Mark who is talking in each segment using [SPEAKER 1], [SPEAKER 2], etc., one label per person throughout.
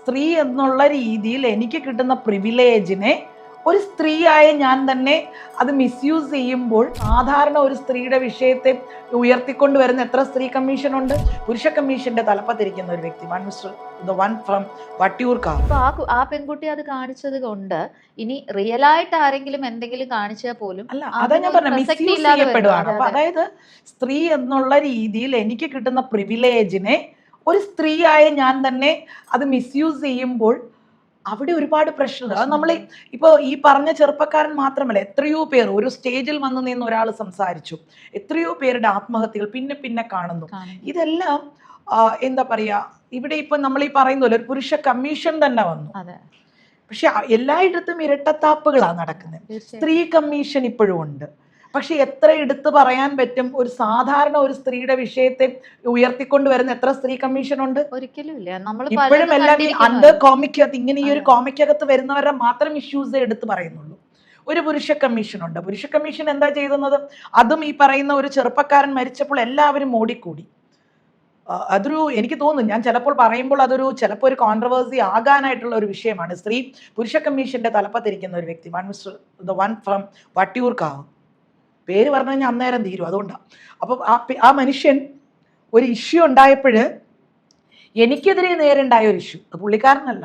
[SPEAKER 1] സ്ത്രീ എന്നുള്ള രീതിയിൽ എനിക്ക് കിട്ടുന്ന പ്രിവിലേജിനെ ഒരു സ്ത്രീയായ ഞാൻ തന്നെ അത് മിസ്യൂസ് ചെയ്യുമ്പോൾ സാധാരണ ഒരു സ്ത്രീയുടെ വിഷയത്തെ ഉയർത്തിക്കൊണ്ടുവരുന്ന എത്ര സ്ത്രീ കമ്മീഷൻ ഉണ്ട്? പുരുഷ കമ്മീഷന്റെ തലപ്പത്തിരിക്കുന്ന ഒരു വ്യക്തി, വൺ ഫ്രം വട്ടിയൂർക്കാവ്.
[SPEAKER 2] ആ പെൺകുട്ടി അത് കാണിച്ചത് കൊണ്ട് ഇനി റിയൽ ആയിട്ട് ആരെങ്കിലും എന്തെങ്കിലും കാണിച്ചാൽ പോലും
[SPEAKER 1] അല്ല, അതാ ഞാൻ പറഞ്ഞ മിസ്യൂസ് ചെയ്യപ്പെടുകയാണ്. അപ്പൊ അതായത് സ്ത്രീ എന്നുള്ള രീതിയിൽ എനിക്ക് കിട്ടുന്ന പ്രിവിലേജിനെ ഒരു സ്ത്രീയായ ഞാൻ തന്നെ അത് മിസ്യൂസ് ചെയ്യുമ്പോൾ അവിടെ ഒരുപാട് പ്രശ്നങ്ങൾ. അത് നമ്മൾ ഇപ്പോൾ ഈ പറഞ്ഞ ചെറുപ്പക്കാരൻ മാത്രമല്ല, എത്രയോ പേർ ഒരു സ്റ്റേജിൽ വന്നു നിന്ന് ഒരാൾ സംസാരിച്ചു, എത്രയോ പേരുടെ ആത്മഹത്യകൾ പിന്നെ പിന്നെ കാണുന്നു. ഇതെല്ലാം എന്താ പറയാ, ഇവിടെ ഇപ്പൊ നമ്മൾ ഈ പറയുന്ന പോലെ ഒരു പുരുഷ കമ്മീഷൻ തന്നെ വന്നു. പക്ഷെ എല്ലായിടത്തും ഇരട്ടത്താപ്പുകളാണ് നടക്കുന്നത്. സ്ത്രീ കമ്മീഷൻ ഇപ്പോഴും ഉണ്ട്. പക്ഷെ എത്ര എടുത്തു പറയാൻ പറ്റും? ഒരു സാധാരണ ഒരു സ്ത്രീയുടെ വിഷയത്തെ ഉയർത്തിക്കൊണ്ടുവരുന്ന എത്ര സ്ത്രീ കമ്മീഷൻ ഉണ്ട്?
[SPEAKER 2] ഒരിക്കലും ഇല്ല.
[SPEAKER 1] ഇപ്പോഴും എല്ലാം അണ്ടർ കോമിക്കകത്ത്, ഇങ്ങനെ ഈ ഒരു കോമിക്കകത്ത് വരുന്നവരുടെ മാത്രം ഇഷ്യൂസ് എടുത്തു പറയുന്നുള്ളൂ. ഒരു പുരുഷ കമ്മീഷൻ ഉണ്ട്. പുരുഷ കമ്മീഷൻ എന്താ ചെയ്യുന്നത്? അതും ഈ പറയുന്ന ഒരു ചെറുപ്പക്കാരൻ മരിച്ചപ്പോൾ എല്ലാവരും ഓടിക്കൂടി. അതൊരു, എനിക്ക് തോന്നുന്നു, ഞാൻ ചിലപ്പോൾ പറയുമ്പോൾ ചിലപ്പോൾ ഒരു കോൺട്രവേഴ്സി ആകാനായിട്ടുള്ള ഒരു വിഷയമാണ്. സ്ത്രീ പുരുഷ കമ്മീഷന്റെ തലപ്പത്തിരിക്കുന്ന ഒരു വ്യക്തി, വൺ ഫ്രം വട്ടിയൂർക്കാവ്. പേര് പറഞ്ഞു കഴിഞ്ഞാൽ അന്നേരം തീരും, അതുകൊണ്ടാണ്. അപ്പം ആ മനുഷ്യൻ ഒരു ഇഷ്യൂ ഉണ്ടായപ്പോൾ എനിക്കെതിരെ നേരിണ്ടായ ഒരു ഇഷ്യൂ, പുള്ളിക്കാരനല്ല,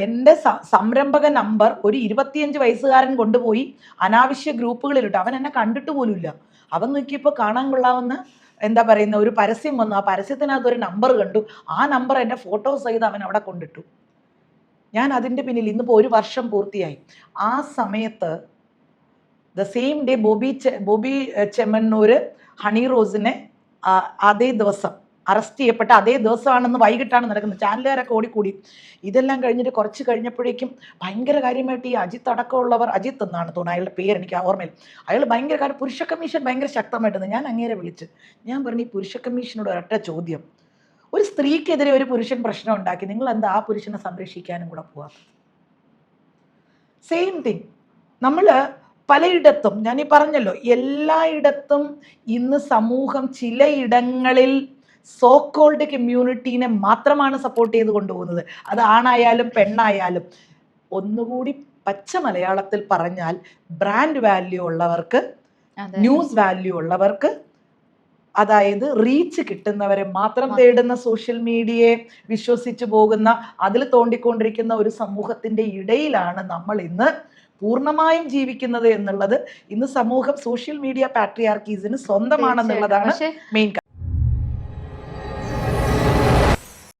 [SPEAKER 1] എൻ്റെ സംരംഭക നമ്പർ ഒരു 25 വയസ്സുകാരൻ കൊണ്ടുപോയി അനാവശ്യ ഗ്രൂപ്പുകളിലിട്ട്. അവൻ എന്നെ കണ്ടിട്ട് പോലുമില്ല. അവൻ നോക്കിയപ്പോൾ കാണാൻ കൊള്ളാവുന്ന എന്താ പറയുന്ന ഒരു പരസ്യം വന്നു. ആ പരസ്യത്തിനകത്ത് ഒരു നമ്പർ കണ്ടു. ആ നമ്പർ എൻ്റെ ഫോട്ടോസ് ചെയ്ത് അവൻ അവിടെ കൊണ്ടിട്ടു. ഞാൻ അതിൻ്റെ പിന്നിൽ ഇന്നിപ്പോൾ 1 വർഷം പൂർത്തിയായി. ആ സമയത്ത് the same day Bobby Chemmannur Honey റോസിനെ അതേ ദിവസം അറസ്റ്റ് ചെയ്യപ്പെട്ട അതേ ദിവസമാണെന്ന് വൈകിട്ടാണ് നടക്കുന്നത്. ചാനലുകാരൊക്കെ ഓടിക്കൂടി. ഇതെല്ലാം കഴിഞ്ഞിട്ട് കുറച്ച് കഴിഞ്ഞപ്പോഴേക്കും ഭയങ്കര കാര്യമായിട്ട് ഈ അജിത്ത് അടക്കമുള്ളവർ, അജിത്ത് എന്നാണ് തോന്നുന്നത് അയാളുടെ പേര്, എനിക്ക് ഓർമ്മയിൽ, അയാൾ ഭയങ്കര കാര്യം പുരുഷ കമ്മീഷൻ ഭയങ്കര ശക്തമായിട്ടുണ്ട്. ഞാൻ അങ്ങേരെ വിളിച്ച് ഞാൻ പറഞ്ഞു, ഈ പുരുഷ കമ്മീഷനോട് ഒരൊറ്റ ചോദ്യം, ഒരു സ്ത്രീക്കെതിരെ ഒരു പുരുഷൻ പ്രശ്നം ഉണ്ടാക്കി, നിങ്ങൾ എന്താ ആ പുരുഷനെ സംരക്ഷിക്കാനും കൂടെ പോവാത്തത്? Same thing. നമ്മൾ പലയിടത്തും, ഞാൻ ഈ പറഞ്ഞല്ലോ, എല്ലായിടത്തും ഇന്ന് സമൂഹം ചിലയിടങ്ങളിൽ സോ കോൾഡ് കമ്മ്യൂണിറ്റീനെ മാത്രമാണ് സപ്പോർട്ട് ചെയ്ത് കൊണ്ടുപോകുന്നത്. അത് ആണായാലും പെണ്ണായാലും. ഒന്നുകൂടി പച്ച മലയാളത്തിൽ പറഞ്ഞാൽ, ബ്രാൻഡ് വാല്യൂ ഉള്ളവർക്ക്, ന്യൂസ് വാല്യൂ ഉള്ളവർക്ക്, അതായത് റീച്ച് കിട്ടുന്നവരെ മാത്രം തേടുന്ന, സോഷ്യൽ മീഡിയയെ വിശ്വസിച്ച് പോകുന്ന, അതിൽ തോണ്ടിക്കൊണ്ടിരിക്കുന്ന ഒരു സമൂഹത്തിന്റെ ഇടയിലാണ് നമ്മൾ ഇന്ന് പൂർണ്ണമായും ജീവിക്കുന്നത് എന്നുള്ളത്. ഇന്ന് സമൂഹം സോഷ്യൽ മീഡിയ പാട്രിയാർക്കീസിന് സ്വന്തമാണെന്നുള്ളതാണ് മെയിൻ.